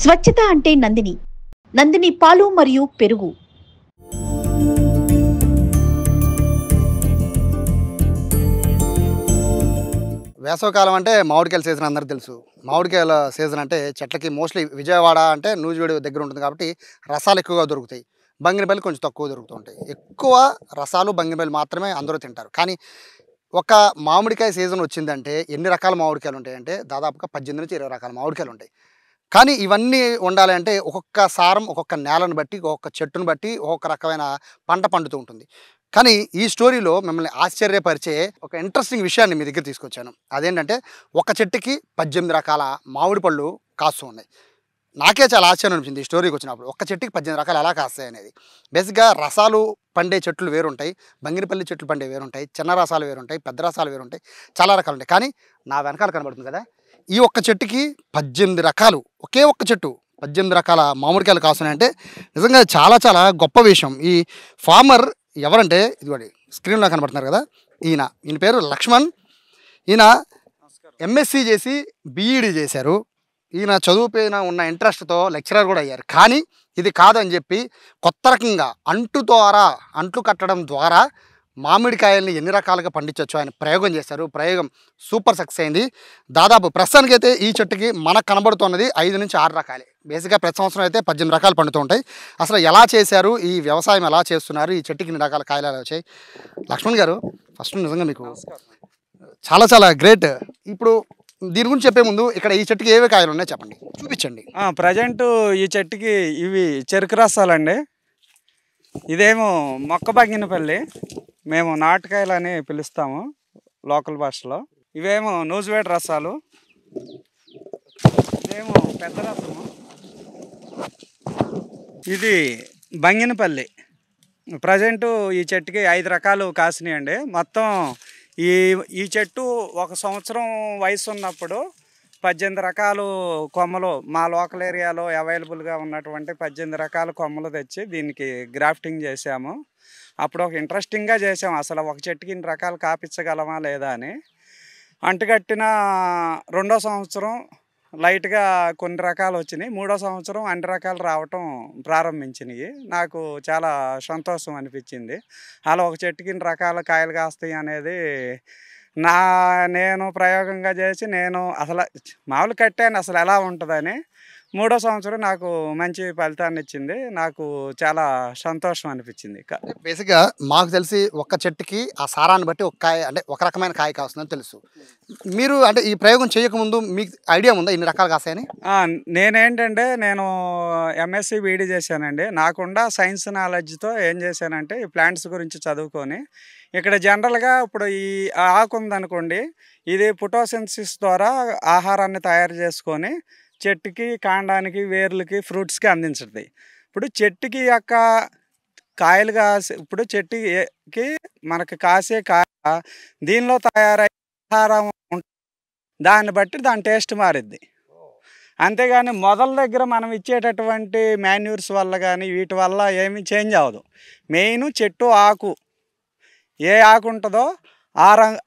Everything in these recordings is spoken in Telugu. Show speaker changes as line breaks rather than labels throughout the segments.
స్వచ్ఛత అంటే నందిని. నందిని పాలు మరియు పెరుగు.
వేసవికాలం అంటే మామిడికాయల సీజన్ అందరికీ తెలుసు. మామిడికాయల సీజన్ అంటే చెట్లకి మోస్ట్‌లీ విజయవాడ అంటే నూజివీడు దగ్గర ఉంటుంది కాబట్టి రసాలు ఎక్కువగా దొరుకుతాయి. బంగినపల్లి కొంచెం తక్కువ దొరుకుతూ ఉంటాయి. ఎక్కువ రసాలు బంగినపల్లి మాత్రమే అందరూ తింటారు. కానీ ఒక మామిడికాయ సీజన్ వచ్చిందంటే ఎన్ని రకాల మామిడికాయలు ఉంటాయంటే దాదాపుగా 18-20 రకాల మామిడికాయలు ఉంటాయి. కానీ ఇవన్నీ ఉండాలి అంటే ఒక్కొక్క సారం, ఒక్కొక్క నేలను బట్టి, ఒక్కొక్క చెట్టును బట్టి ఒక్కొక్క రకమైన పంట పండుతూ ఉంటుంది. కానీ ఈ స్టోరీలో మిమ్మల్ని ఆశ్చర్యపరిచే ఒక ఇంట్రెస్టింగ్ విషయాన్ని మీ దగ్గర తీసుకొచ్చాను. అదేంటంటే ఒక చెట్టుకి 18 రకాల మామిడి పళ్ళు కాస్తూ ఉన్నాయి. నాకే చాలా ఆశ్చర్యం అనిపించింది ఈ స్టోరీకి వచ్చినప్పుడు. ఒక్క చెట్టుకి 18 రకాలు ఎలా కాస్తాయి అనేది. బేసిక్‌గా రసాలు పండే చెట్లు వేరుంటాయి. బంగినపల్లి చెట్లు పండే వేరుంటాయి. చిన్న రసాలు వేరుంటాయి. పెద్ద రసాలు వేరుంటాయి. చాలా రకాలు ఉంటాయి. కానీ నా వెనకాల కనబడుతుంది కదా! ఈ ఒక్క చెట్టుకి 18 రకాలు, ఒకే ఒక్క చెట్టు 18 రకాల మామిడికాయలు కాస్తున్నాయంటే నిజంగా చాలా చాలా గొప్ప విషయం. ఈ ఫార్మర్ ఎవరంటే ఇదిగోండి స్క్రీన్‌లో కనబడుతున్నారు కదా! ఈయన పేరు లక్ష్మణ్. ఈయన ఎంఎస్సీ చేసి బీఈడీ చేశారు. ఈయన చదువు పైన ఉన్న ఇంట్రెస్ట్‌తో లెక్చరర్ కూడా అయ్యారు. కానీ ఇది కాదని చెప్పి కొత్త రకంగా అంట్లు కట్టడం ద్వారా మామిడికాయల్ని ఎన్ని రకాలుగా పండించొచ్చో ఆయన ప్రయోగం చేశారు. ప్రయోగం సూపర్ సక్సెస్ అయింది. దాదాపు ప్రస్తుతానికైతే ఈ చెట్టుకి మనకు కనబడుతున్నది 5-6 రకాలే. బేసిక్‌గా ప్రతి సంవత్సరం అయితే 18 రకాలు పండుతూ ఉంటాయి. అసలు ఎలా చేశారు, ఈ వ్యవసాయం ఎలా చేస్తున్నారు, ఈ చెట్టుకి ఇన్ని రకాల కాయలు ఎలా వచ్చాయి? లక్ష్మణ్ గారు, ఫస్ట్ నిజంగా మీకు చాలా చాలా గ్రేట్. ఇప్పుడు దీని గురించి చెప్పే ముందు ఇక్కడ ఈ చెట్టుకి ఏవే కాయలు ఉన్నాయో చెప్పండి, చూపించండి.
ప్రజెంట్ ఈ చెట్టుకి ఇవి చెరుకు రసాలండి. ఇదేమో మొక్క బంగినపల్లి, మేము నాటుకాయలు అని పిలుస్తాము లోకల్ భాషలో. ఇవేమో నూజివేడు రసాలు, ఇదేమో పెద్ద రసము, ఇది బంగినపల్లి. ప్రజెంట్ ఈ చెట్టుకి 5 రకాలు కాసినాయండి. మొత్తం ఈ చెట్టు ఒక సంవత్సరం వయసు ఉన్నప్పుడు 18 రకాలు కొమ్మలు మా లోకల్ ఏరియాలో అవైలబుల్గా ఉన్నటువంటి 18 రకాల కొమ్మలు తెచ్చి దీనికి గ్రాఫ్టింగ్ చేసాము. అప్పుడు ఒక ఇంట్రెస్టింగ్గా చేసాము, అసలు ఒక చెట్టుకి ఇన్ని రకాలు కాపించగలమా లేదా అని. అంటుకట్టిన 2వ సంవత్సరం లైట్గా కొన్ని రకాలు వచ్చినాయి. 3వ సంవత్సరం అన్ని రకాలు రావటం ప్రారంభించినాయి. నాకు చాలా సంతోషం అనిపించింది. అలా ఒక చెట్టుకి ఇన్ని రకాల కాయలు కాస్తాయి అనేది నేను ప్రయోగంగా చేసి నేను అసలు మామూలు కట్టాను అసలు ఎలా ఉంటుందని. 3వ సంవత్సరం నాకు మంచి ఫలితాన్ని ఇచ్చింది. నాకు చాలా సంతోషం అనిపించింది.
బేసిక్‌గా మాకు తెలిసి ఒక్క చెట్టుకి ఆ సారాన్ని బట్టి ఒక కాయ అంటే ఒక రకమైన కాయ కాస్తుందని తెలుసు. మీరు అంటే ఈ ప్రయోగం చేయకముందు మీకు ఐడియా ఉందా ఇన్ని రకాలు కాస్తాయని?
నేను ఎంఎస్సి బీఈడీ చేశానండి. నాకుండా సైన్స్ నాలెడ్జ్తో ఏం చేశానంటే ఈ ప్లాంట్స్ గురించి చదువుకొని ఇక్కడ జనరల్గా ఇప్పుడు ఈ ఆకు ఉందనుకోండి, ఇది ఫోటోసింథసిస్ ద్వారా ఆహారాన్ని తయారు చేసుకొని చెట్టుకి, కాండానికి, వేర్లకి, ఫ్రూట్స్కి అందించుతుంది. ఇప్పుడు చెట్టుకి యొక్క కాయలు ఇప్పుడు చెట్టుకి మనకి కాసే కాయ దీనిలో తయారయ్యే ఆహారం దాన్ని బట్టి దాని టేస్ట్ మారిద్ది. అంతేగాని మొదల దగ్గర మనం ఇచ్చేటటువంటి మాన్యూర్స్ వల్ల కానీ వీటి వల్ల ఏమీ చేంజ్ అవ్వదు. మెయిన్ చెట్టు ఆకు ఏ ఆకు ఉంటుందో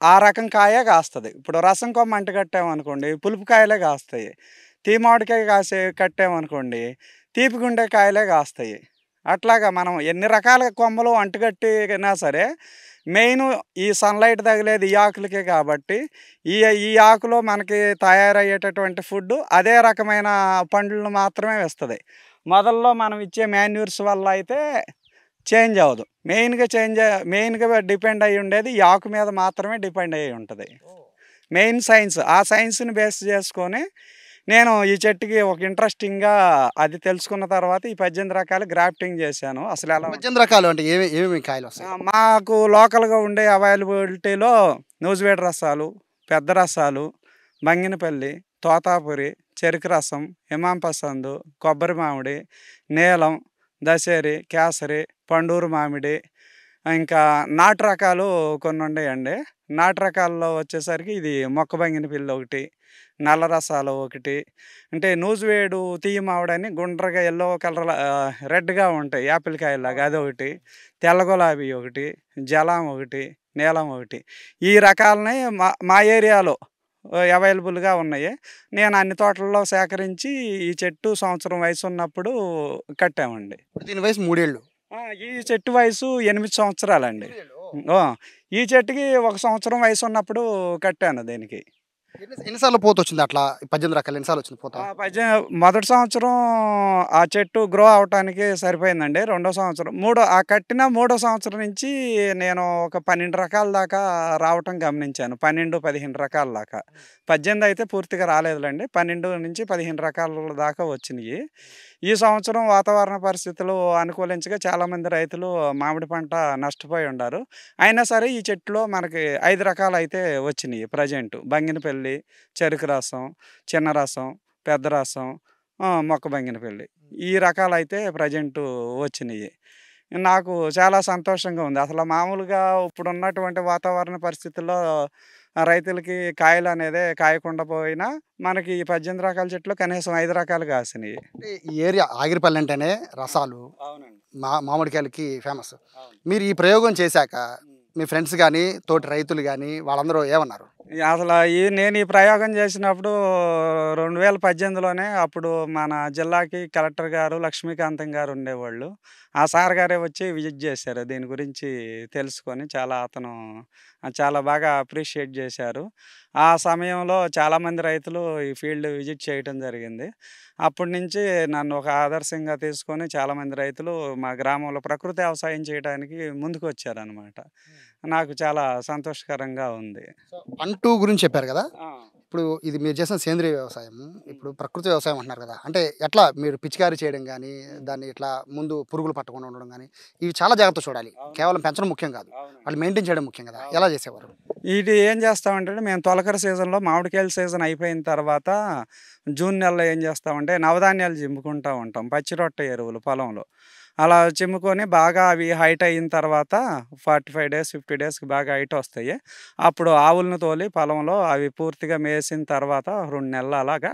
ఆ రకం కాయ కాస్తుంది. ఇప్పుడు రసం కొమ్మ అంటు కట్టామనుకోండి పులుపు కాయలే కాస్తాయి. మామిడికాయ కట్టామనుకోండి తీపి గుండె కాయలే కాస్తాయి. అట్లాగా మనం ఎన్ని రకాల కొమ్మలు అంటుకట్టినా సరే మెయిన్ ఈ సన్లైట్ తగిలేది ఈ ఆకులకే కాబట్టి ఈ ఆకులో మనకి తయారయ్యేటటువంటి ఫుడ్ అదే రకమైన పండ్లను మాత్రమే వేస్తుంది. మొదల్లో మనం ఇచ్చే మాన్యూర్స్ వల్ల అయితే చేంజ్ అవ్వదు. మెయిన్గా డిపెండ్ అయ్యి ఉండేది ఈ ఆకు మీద మాత్రమే డిపెండ్ అయ్యి ఉంటుంది. మెయిన్ సైన్స్, ఆ సైన్స్ని బేస్ చేసుకొని నేను ఈ చెట్టుకి ఒక ఇంట్రెస్టింగ్గా అది తెలుసుకున్న తర్వాత ఈ 18 రకాలు గ్రాఫ్టింగ్ చేశాను. అసలు ఎలా
18 రకాలు అంటే ఏమేమి కాయలు వస్తాయి?
మాకు లోకల్గా ఉండే అవైలబిలిటీలో నూజివేడు రసాలు, పెద్ద రసాలు, బంగినపల్లి, తోతాపురి, చెరుకు రసం, ఇమాం పసందు, కొబ్బరి మామిడి, నీలం, దశేరి, కేసరి, పండూరు మామిడి, ఇంకా నాటు రకాలు కొన్ని ఉన్నాయండి. నాటు రకాల్లో వచ్చేసరికి ఇది మొక్క బంగినపల్లి ఒకటి, నల్ల రసాలు ఒకటి, అంటే నూజివేడు తీయ మామిడని గుండ్రగా ఎల్లో కలర్ రెడ్గా ఉంటాయి యాపిల్ కాయలాగా అదొకటి, తెల్ల గులాబీ ఒకటి, జలాం ఒకటి, నీలం ఒకటి. ఈ రకాలని మా ఏరియాలో అవైలబుల్‌గా ఉన్నాయి. నేను అన్ని తోటల్లో సేకరించి ఈ చెట్టు సంవత్సరం వయసు ఉన్నప్పుడు కట్టామండి.
ఇప్పుడు దీని వయసు 3 ఏళ్ళు.
ఈ చెట్టు వయసు 8 సంవత్సరాలండి. ఆ! ఈ చెట్టుకి 1 సంవత్సరం వయసు ఉన్నప్పుడు కట్టాను దీనికి.
ఎన్ని సార్లు పూతొచ్చింది అట్లా? 18 రకాలు ఎన్ని సార్లు వచ్చింది పూత?
మొదటి సంవత్సరం ఆ చెట్టు గ్రో అవ్వటానికి సరిపోయిందండి. రెండో సంవత్సరం కట్టిన మూడో సంవత్సరం నుంచి నేను ఒక 12 రకాల దాకా రావటం గమనించాను. 12, 15 రకాల దాకా. 18 అయితే పూర్తిగా రాలేదులెండి. 12-15 రకాల దాకా వచ్చినియి. ఈ సంవత్సరం వాతావరణ పరిస్థితులు అనుకూలించగా చాలామంది రైతులు మామిడి పంట నష్టపోయి ఉండారు. అయినా సరే ఈ చెట్టులో మనకి 5 రకాలైతే వచ్చినియి ప్రెజెంట్. బంగినపల్లి, చెరుకు రసం, చిన్న రసం, పెద్ద రసం, మొక్క బంగినపల్లి. ఈ రకాలైతే ప్రెజెంటు వచ్చినియి. నాకు చాలా సంతోషంగా ఉంది. అసలు మామూలుగా ఇప్పుడున్నటువంటి వాతావరణ పరిస్థితుల్లో రైతులకి కాయలనేదే కాయకుండా పోయినా, మనకి ఈ 18 రకాల చెట్లు కనీసం 5 రకాలు కాసినియి.
అంటే ఈ ఏరియా ఆగిరిపల్లి అంటేనే రసాలు,
అవునండి.
మామిడికాయలకి ఫేమస్.
అవును.
మీరు ఈ ప్రయోగం చేశాక మీ ఫ్రెండ్స్ గానీ, తోటి రైతులు గానీ వాళ్ళందరూ ఏమన్నారు?
నేను ఈ ప్రయోగం చేసినప్పుడు 2018లోనే అప్పుడు మన జిల్లాకి కలెక్టర్ గారు, లక్ష్మీకాంతం గారు ఉండేవాళ్ళు. ఆ సార్ గారే వచ్చి విజిట్ చేశారు. దీని గురించి తెలుసుకొని చాలా బాగా అప్రిషియేట్ చేశారు. ఆ సమయంలో చాలామంది రైతులు ఈ ఫీల్డ్ విజిట్ చేయటం జరిగింది. అప్పటి నుంచి నన్ను ఒక ఆదర్శంగా తీసుకొని చాలామంది రైతులు మా గ్రామంలో ప్రకృతి వ్యవసాయం చేయడానికి ముందుకొచ్చారనమాట. నాకు చాలా సంతోషకరంగా ఉంది.
అంటూ గురించి చెప్పారు కదా!
ఆ!
ఇప్పుడు ఇది మీరు చేసిన సేంద్రీయ వ్యవసాయం, ఇప్పుడు ప్రకృతి వ్యవసాయం అంటున్నారు కదా! అంటే ఎట్లా మీరు పిచికారీ చేయడం గానీ, దాన్ని ఇట్లా ముందు పురుగులు పట్టకుండా ఉండడం గానీ, ఇవి చాలా జాగ్రత్త చూడాలి. కేవలం పెంచడం ముఖ్యం కాదు. వాళ్ళు మెయింటైన్ చేయడం ముఖ్యం కదా! ఎలా చేసేవారు?
ఇది ఏం చేస్తామంటే మేము తొలకరి సీజన్‌లో మామిడికాయల సీజన్ అయిపోయిన తర్వాత జూన్ నెలలో ఏం చేస్తామంటే నవధాన్యాలు జిమ్ముకుంటా ఉంటాం. పచ్చి రొట్ట ఎరువులు పొలంలో. అలా చిమ్ముకొని బాగా అవి హైట్ అయిన తర్వాత 45 డేస్, 50 డేస్‌కి బాగా హైట్ వస్తాయి. అప్పుడు ఆవులను తోలి పొలంలో అవి పూర్తిగా మేసిన తర్వాత 2 నెలలు అలాగా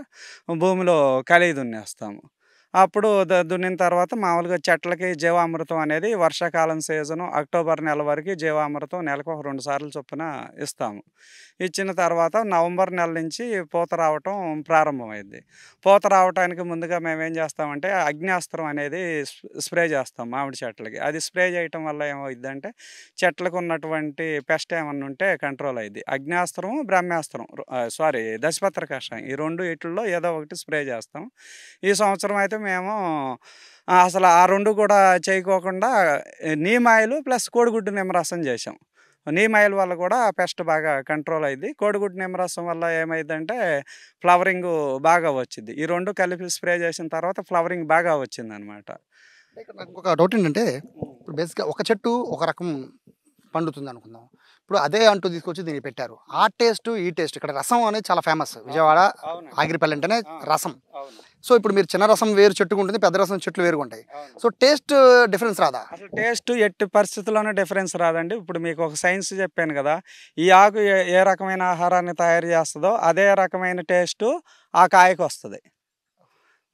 భూమిలో కలియ దున్నేస్తాము. అప్పుడు దున్నిన తర్వాత మామూలుగా చెట్లకి జీవామృతం అనేది వర్షాకాలం సీజను అక్టోబర్ నెల వరకు జీవామృతం నెలకు ఒక 2 సార్లు చొప్పున ఇస్తాము. ఇచ్చిన తర్వాత నవంబర్ నెల నుంచి పూత రావటం ప్రారంభమైద్ది. పూత రావటానికి ముందుగా మేమేం చేస్తామంటే అగ్నాస్త్రం అనేది స్ప్రే చేస్తాం మామిడి చెట్లకి. అది స్ప్రే చేయటం వల్ల ఏమవుద్దంటే చెట్లకు ఉన్నటువంటి పెస్ట్ ఏమన్నా ఉంటే కంట్రోల్ అయ్యిద్ది. అగ్నాస్త్రం, బ్రహ్మాస్త్రం దశపత్ర కషాయం ఈ 2 ఈటిల్లో ఏదో ఒకటి స్ప్రే చేస్తాం. ఈ సంవత్సరం అయితే మేము అసలు ఆ 2 కూడా చేయకోకుండా నీమ్ ఆయిల్ ప్లస్ కోడిగుడ్డు నిమ్మరసం చేసాం. నీమ్ ఆయిల్ వల్ల కూడా పెస్ట్ బాగా కంట్రోల్ అయ్యిద్ది. కోడిగుడ్డు నిమ్మరసం వల్ల ఏమైద్దంటే ఫ్లవరింగు బాగా వచ్చిద్ది. ఈ 2 కలిపి స్ప్రే చేసిన తర్వాత ఫ్లవరింగ్ బాగా వచ్చిందనమాట.
ఇక్కడ నాకు ఒక డౌట్ ఏంటంటే, ఇప్పుడు బేసిక్‌గా ఒక చెట్టు ఒక రకం పండుతుంది అనుకుందాం. ఇప్పుడు అదే అంటూ తీసుకొచ్చి దీనికి పెట్టారు. ఆ టేస్ట్, ఈ టేస్ట్ ఇక్కడ రసం అనేది చాలా ఫేమస్. విజయవాడ,
అవునండి.
ఆగిరిపల్లి అంటేనే రసం.
అవును.
సో ఇప్పుడు మీరు చిన్న రసం వేరు చెట్టుకు ఉంటుంది, పెద్ద రసం చెట్లు వేరుగా ఉంటాయి.
అవును.
సో టేస్ట్ డిఫరెన్స్ రాదా?
అసలు టేస్ట్ ఎట్టి పరిస్థితుల్లోనూ డిఫరెన్స్ రాదండి. ఇప్పుడు మీకు ఒక సైన్స్ చెప్పాను కదా! ఈ ఆకు ఏ రకమైన ఆహారాన్ని తయారు చేస్తదో అదే రకమైన టేస్టు ఆ కాయకొస్తది.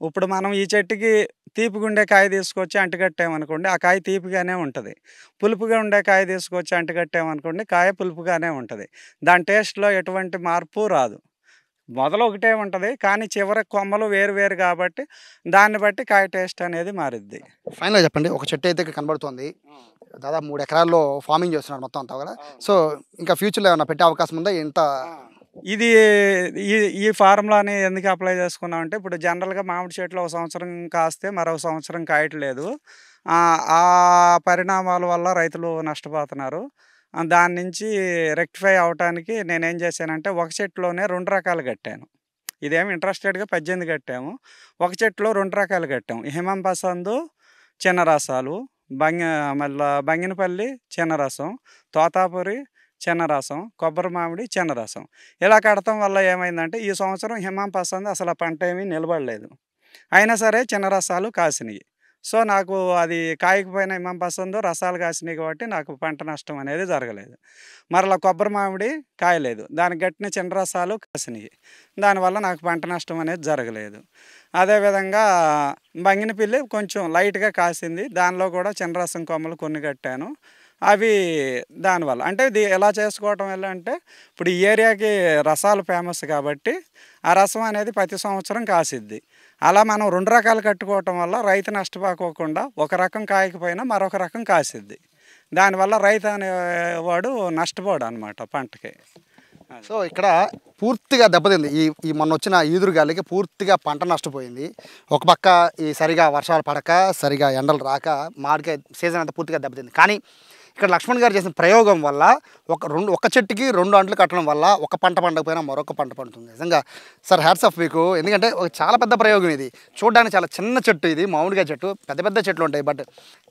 ఇప్పుడు మనం ఈ చెట్టుకి తీపిగా ఉండే కాయ తీసుకొచ్చి అంటుకట్టామనుకోండి, ఆ కాయ తీపిగానే ఉంటది. పులుపుగా ఉండే కాయ తీసుకొచ్చి అంటుకట్టామనుకోండి, కాయ పులుపుగానే ఉంటది. దాని టేస్ట్‌లో ఎటువంటి మార్పు రాదు. మొదలు ఒకటే ఉంటది. కానీ చివరి కొమ్మలు వేరు వేరు కాబట్టి దాన్ని బట్టి కాయ టేస్ట్ అనేది మారిద్ది.
ఫైనల్‌గా చెప్పండి. ఒక చెట్టు అయితే ఇక్కడ కనబడుతోంది. దాదాపు 3 ఎకరాల్లో ఫార్మింగ్ చేస్తున్నారు మొత్తం అంతా కూడా. సో ఇంకా ఫ్యూచర్‌లో ఏమన్నా పెట్టే అవకాశం ఉందా?
ఇది ఈ ఈ ఫార్ములాని ఎందుకు అప్లై చేసుకున్నామంటే, ఇప్పుడు జనరల్‌గా మామిడి చెట్లు ఒక సంవత్సరం కాస్తే మరో సంవత్సరం కాయట్లేదు. ఆ పరిణామాల వల్ల రైతులు నష్టపోతున్నారు. దాని నుంచి రెక్టిఫై అవ్వటానికి నేనేం చేశానంటే, ఒక చెట్టులోనే 2 రకాలు కట్టాను. ఇదేమి ఇంట్రెస్టెడ్‌గా 18 కట్టాము. ఒక చెట్టులో 2 రకాలు కట్టాము. హిమం పసందు, చిన్న రసాలు, బంగినపల్లి చిన్న రసం, తోతాపురి చిన్న రసం, కొబ్బరి మామిడి చిన్న రసం. ఇలా కడతం వల్ల ఏమైందంటే, ఈ సంవత్సరం హిమం పసందు అసలు ఆ పంట ఏమీ నిలబడలేదు. అయినా సరే చిన్న రసాలు కాసినియి. సో నాకు అది కాయకపోయినా హిమం పసందు రసాలు కాసినాయి కాబట్టి నాకు పంట నష్టం అనేది జరగలేదు. మరలా కొబ్బరి మామిడి కాయలేదు. దానికి గట్టిన చిన్న రసాలు కాసినాయి. దానివల్ల నాకు పంట నష్టం అనేది జరగలేదు. అదేవిధంగా బంగినపల్లి కొంచెం లైట్‌గా కాసింది. దానిలో కూడా చిన్న రసం కొమ్మలు కొన్ని కట్టాను. అవి దానివల్ల అంటే ఇది ఎలా చేసుకోవటం వల్ల అంటే ఇప్పుడు ఈ ఏరియాకి రసాలు ఫేమస్ కాబట్టి ఆ రసం అనేది ప్రతి సంవత్సరం కాసిద్ది. అలా మనం 2 రకాలు కట్టుకోవటం వల్ల రైతు నష్టపోకోకుండా ఒక రకం కాయకపోయినా మరొక రకం కాసిద్ది. దానివల్ల రైతు అనేవాడు నష్టపోడు అనమాట పంటకి.
సో ఇక్కడ పూర్తిగా దెబ్బతింది. ఈ ఈ మొన్న వచ్చిన ఈదురు గాలికి పూర్తిగా పంట నష్టపోయింది. ఒక పక్క ఈ సరిగా వర్షాలు పడక, సరిగా ఎండలు రాక మామిడికాయ సీజన్ అంతా పూర్తిగా దెబ్బతింది. కానీ ఇక్కడ లక్ష్మణ్ గారు చేసిన ప్రయోగం వల్ల ఒక చెట్టుకి 2 అంట్లు కట్టడం వల్ల ఒక పంట పండకపోయినా మరొక పంట పండుతుంది. నిజంగా సార్ హ్యాట్స్ ఆఫ్ మీకు. ఎందుకంటే ఒక చాలా పెద్ద ప్రయోగం ఇది. చూడడానికి చాలా చిన్న చెట్టు ఇది, మామిడికాయ చెట్టు. పెద్ద పెద్ద చెట్లు ఉంటాయి, బట్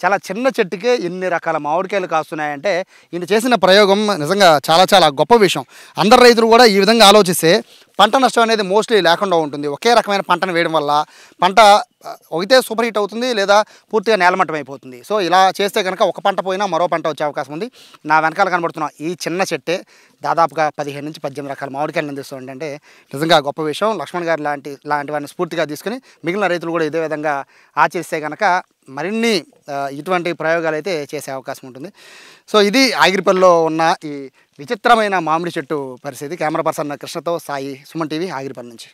చాలా చిన్న చెట్టుకే ఇన్ని రకాల మామిడికాయలు కాస్తున్నాయంటే ఈయన చేసిన ప్రయోగం నిజంగా చాలా చాలా గొప్ప విషయం. అందరు రైతులు కూడా ఈ విధంగా ఆలోచిస్తే పంట నష్టం అనేది మోస్ట్లీ లేకుండా ఉంటుంది. ఒకే రకమైన పంటను వేయడం వల్ల పంట ఒకటే సూపర్ హిట్ అవుతుంది, లేదా పూర్తిగా నేలమట్టం అయిపోతుంది. సో ఇలా చేస్తే కనుక ఒక పంట పోయినా మరో పంట వచ్చే అవకాశం ఉంది. నా వెనకాల కనబడుతున్న ఈ చిన్న చెట్టే దాదాపుగా 15 నుంచి 18 రకాల మామిడికాయలు అందిస్తుంది. అంటే నిజంగా గొప్ప విషయం. లక్ష్మణ్ గారు లాంటి వారిని స్ఫూర్తిగా తీసుకుని మిగిలిన రైతులు కూడా ఇదే విధంగా ఆచరిస్తే కనుక మరిన్ని ఇటువంటి ప్రయోగాలు అయితే చేసే అవకాశం ఉంటుంది. సో ఇది ఆగిరిపల్లిలో ఉన్న ఈ విచిత్రమైన మామిడి చెట్టు పరిస్థితి. కెమెరా పర్సన్ కృష్ణతో సాయి, సుమన్ టీవీ, ఆగిరిపల్లి నుంచి.